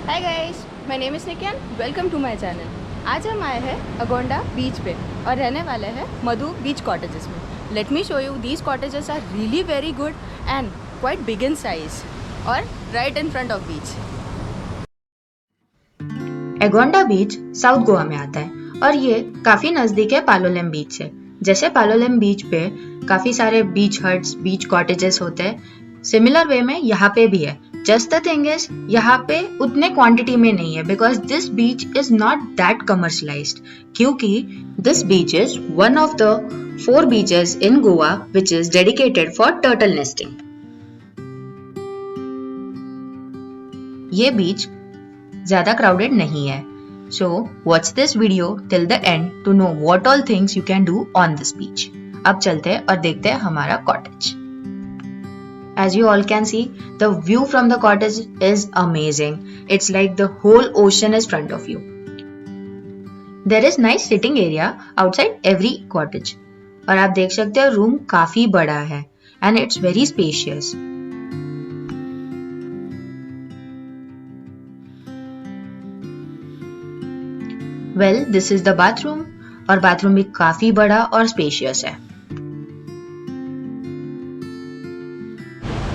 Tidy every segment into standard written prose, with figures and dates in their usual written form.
Hi guys, my name is Nikiyan. Welcome to my channel. आज हम आए हैं अगोंडा बीच पे और रहने वाले हैं मधु बीच कॉटेजेस में। Let me show you, these cottages are really very good and quite big in size और right in front of beach. Agonda beach south Goa में आता है और ये काफी नजदीक है पालोलेम बीच से। जैसे पालोलेम बीच पे काफी सारे बीच हट्स, बीच कॉटेजेस होते हैं, सिमिलर वे में यहाँ पे भी है। जस्ट द थिंग इज यहाँ पे उतने क्वांटिटी में नहीं है because this beach is not that commercialised, क्योंकि this beach is one of the 4 beaches in Goa which is dedicated for turtle nesting. ये बीच ज्यादा क्राउडेड नहीं है, so watch this video till the end to know what all things you can do on this beach. अब चलते हैं और देखते हैं हमारा cottage. As you all can see, the view from the cottage is amazing. It's like the whole ocean is front of you. There is nice sitting area outside every cottage. और आप देख सकते हो रूम काफी बड़ा है and it's very spacious. Well, this is the bathroom और bathroom भी काफी बड़ा और स्पेशियस है।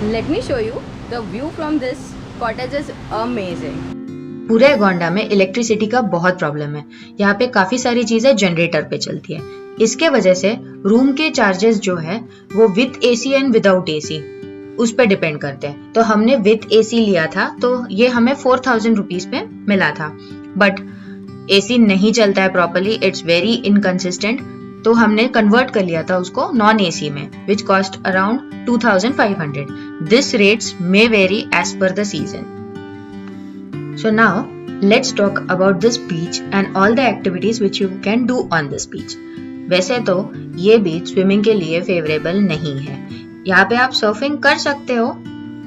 Late me show you the view from this cottage is amazing. पूरे एगोंडा में इलेक्ट्रिसिटी का बहुत प्रॉब्लम है। यहाँ पे काफी सारी चीजें जनरेटर पे चलती है। इसके वजह से रूम के चार्जेस जो है वो with AC and without AC उस पे डिपेंड करते हैं। तो हमने विद एसी लिया था तो ये हमें 4000 रुपीज पे मिला था, बट एसी नहीं चलता है प्रॉपरली, इट्स वेरी इनकंसिस्टेंट, तो हमने कन्वर्ट कर लिया था उसको नॉन एसी में, which cost around 2500। This rates may vary as per the season. So now let's talk about this beach and all the activities which you can do on this beach. वैसे तो ये बीच swimming के लिए favourable नहीं है। यहाँ पे आप सर्फिंग कर सकते हो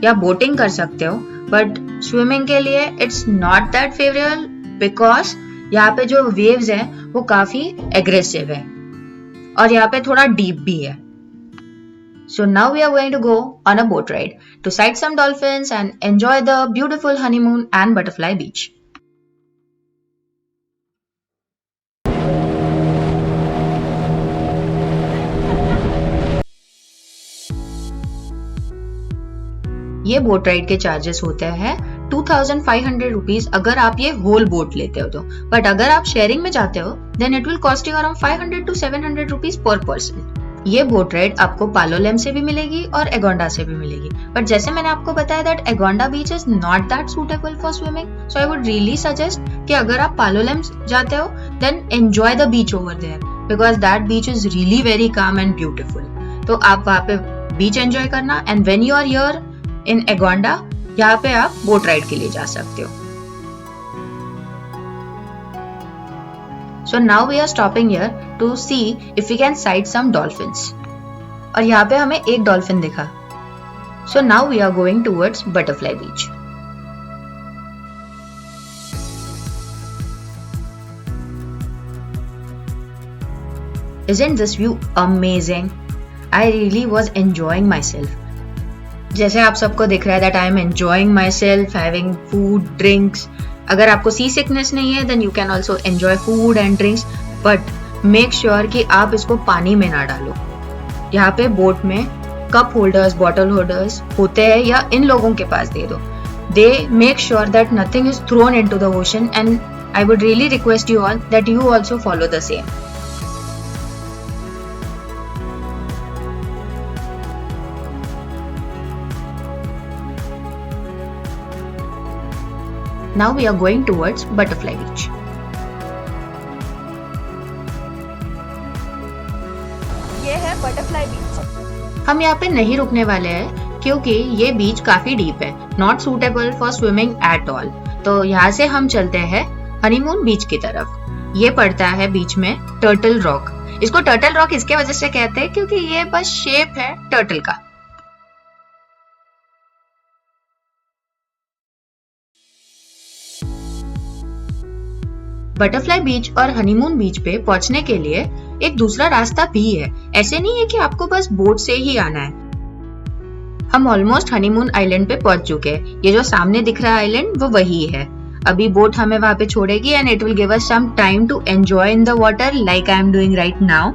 या बोटिंग कर सकते हो, बट स्विमिंग के लिए it's not that favourable because यहाँ पे जो वेव्स है वो काफी एग्रेसिव है और यहाँ पे थोड़ा डीप भी है। So now we are going to go on a boat ride to sight some dolphins and enjoy the beautiful Honeymoon and Butterfly Beach. ये बोट राइड के चार्जेस होते हैं 2500 रुपीज अगर आप ये होल बोट लेते हो तो, बट अगर आप शेयरिंग में जाते हो then it will cost you around 500 to 700 rupees पर पर्सन। ये बोट राइड आपको पालोलेम से भी मिलेगी और एगोंडा से भी मिलेगी, बट जैसे मैंने आपको बताया that Agonda beach is not that suitable for swimming, so I would really suggest कि अगर आप पालोलेम जाते हो then enjoy the beach over there because that beach is really very calm and beautiful. तो आप वहाँ पे बीच एंजॉय करना and when you are here in Agonda यहाँ पे आप बोट राइड के लिए जा सकते हो। So now we are stopping here to see if we can sight some dolphins और यहाँ पे हमें एक डॉल्फिन दिखा। So now we are going towards Butterfly Beach. Isn't this view amazing? I really was enjoying myself. जैसे आप सबको दिख रहा है that I am enjoying myself, having food drinks. अगर आपको सी सिकनेस नहीं है then you can also enjoy food and drinks, but make sure कि आप इसको पानी में ना डालो। यहाँ पे बोट में कप होल्डर्स, बॉटल होल्डर्स होते हैं या इन लोगों के पास दे दो। They make sure that nothing is throne into the ocean and I would really request you all that you also follow the same. Now we are going towards Butterfly Beach. ये है butterfly beach. हम यहाँ पे नहीं रुकने वाले हैं क्योंकि ये बीच काफी डीप है, not suitable for swimming at all. तो यहाँ से हम चलते हैं हनीमून बीच की तरफ। ये पड़ता है बीच में टर्टल रॉक। इसको टर्टल रॉक इसके वजह से कहते हैं क्योंकि ये बस शेप है टर्टल का। बटरफ्लाई बीच और हनीमून बीच पे पहुंचने के लिए एक दूसरा रास्ता भी है। ऐसे नहीं है कि आपको बस बोट से ही आना है। हम ऑलमोस्ट हनीमून आइलैंड पे पहुंच चुके हैं। ये जो सामने दिख रहा है आइलैंड वो वही है। अभी बोट हमें वहां पे छोड़ेगी and it will give us some time to enjoy in the water like I am doing right now.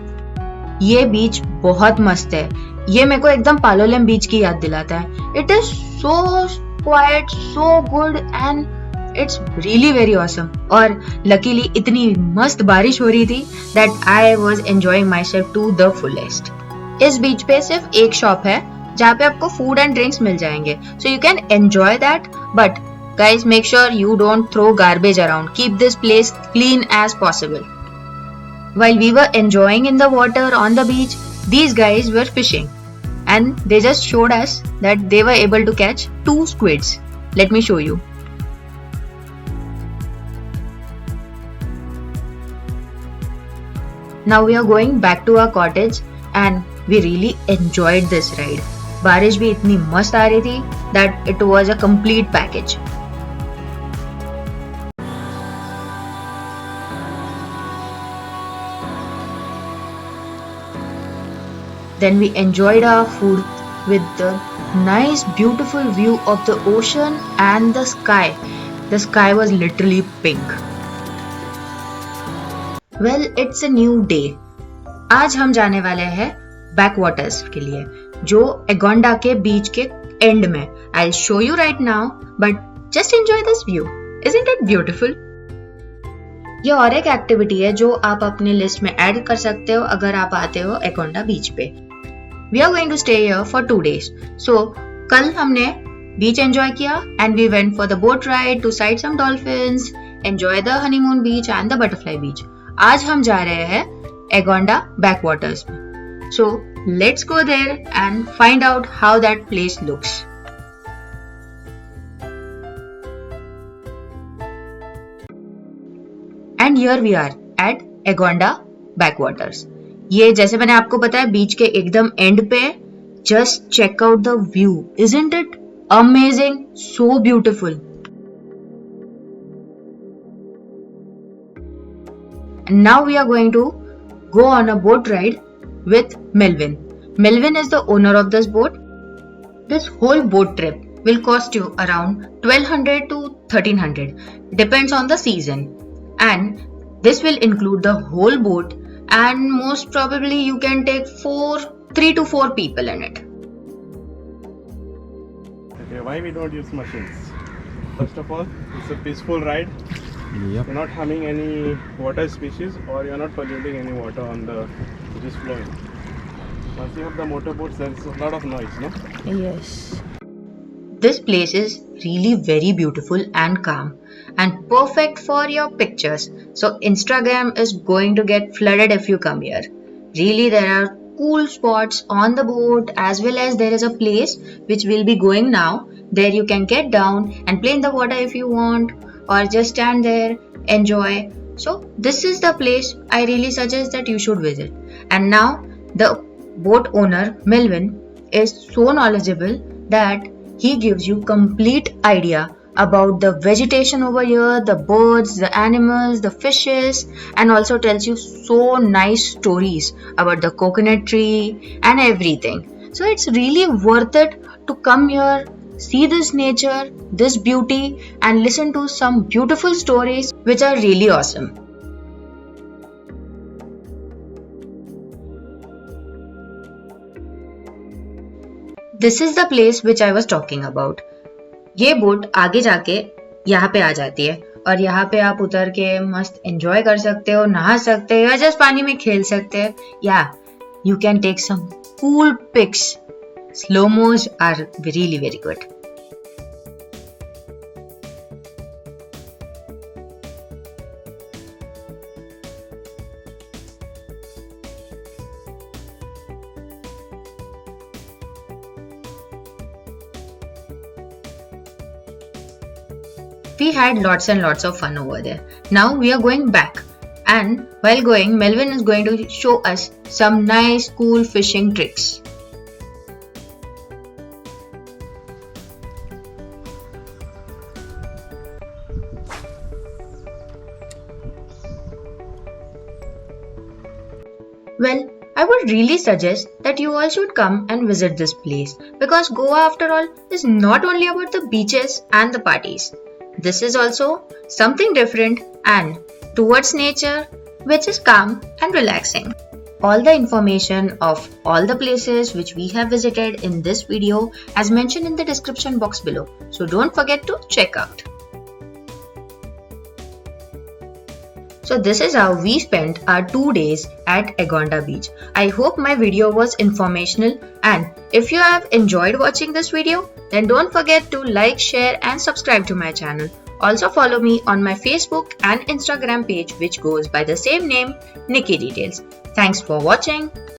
ये बीच बहुत मस्त है, ये मेरे को एकदम पालोलेम बीच की याद दिलाता है। It is so quiet, so good and it's really very awesome. और लकीली इतनी मस्त बारिश हो रही थी that I was enjoying myself to the fullest. इस बीच पे सिर्फ एक शॉप है जहाँ पे आपको फूड एंड ड्रिंक्स मिल जाएंगे, so you can enjoy that, but guys make sure you don't throw garbage around. Keep this place clean as possible. While we were enjoying in the water on the beach, these guys were fishing and they just showed us that they were able to catch 2 squids. Let me show you. Now we are going back to our cottage and we really enjoyed this ride. बारिश भी इतनी मस्त आ रही थी that it was a complete package. Then we enjoyed our food with the nice beautiful view of the ocean and the sky. The sky was literally pink. Well, it's a new day. आज हम जाने वाले हैं backwaters के लिए जो एगोंडा के बीच के एंड में। I'll show you right now, but just enjoy this view. Isn't it beautiful? ये और एक एक्टिविटी है जो आप अपने लिस्ट में ऐड कर सकते हो अगर आप आते हो एगोंडा बीच पे। We are going to stay here for 2 days. So कल हमने बीच एंजॉय किया and we went for the boat ride to sight some dolphins, enjoy the honeymoon beach and the butterfly beach. आज हम जा रहे हैं एगोंडा बैकवाटर्स में. So let's go there and find out how that place looks. And here we are at Agonda backwaters. ये जैसे मैंने आपको बताया बीच के एकदम एंड पे. Just check out the view. Isn't it amazing, so beautiful. Now we are going to go on a boat ride with Melvin. Melvin is the owner of this boat. This whole boat trip will cost you around 1200 to 1300, depends on the season, and this will include the whole boat, and most probably you can take 3 to 4 people in it. Okay, why we don't use machines? First of all, it's a peaceful ride. Yep. You're not harming any water species, or you're not polluting any water on the which is flowing. Once you have the motorboats, there's a lot of noise, no? Yes. This place is really very beautiful and calm and perfect for your pictures. So Instagram is going to get flooded if you come here. Really, there are cool spots on the boat, as well as there is a place which we'll be going now. There you can get down and play in the water if you want, or just stand there, enjoy. So this is the place I really suggest that you should visit. And now the boat owner Melvin is so knowledgeable that he gives you complete idea about the vegetation over here, the birds, the animals, the fishes, and also tells you so nice stories about the coconut tree and everything. So it's really worth it to come here, see this nature, this beauty, and listen to some beautiful stories which are really awesome. This is the place which I was talking about. ये boat आगे जाके यहाँ पे आ जाती है और यहाँ पे आप उतर के मस्त एंजॉय कर सकते हो, नहा सकते हो या जस्ट पानी में खेल सकते हो. या you can take some cool pics. Slow-mos are really very good. We had lots and lots of fun over there. Now we are going back, and while going, Melvin is going to show us some nice cool fishing tricks. Well, I would really suggest that you all should come and visit this place, because Goa after all is not only about the beaches and the parties. this is also something different and towards nature, which is calm and relaxing. All the information of all the places which we have visited in this video as mentioned in the description box below. So don't forget to check out. So this is how we spent our 2 days at Agonda Beach. I hope my video was informational, and if you have enjoyed watching this video, then don't forget to like, share and subscribe to my channel. Also follow me on my Facebook and Instagram page which goes by the same name, Nikki Details. Thanks for watching.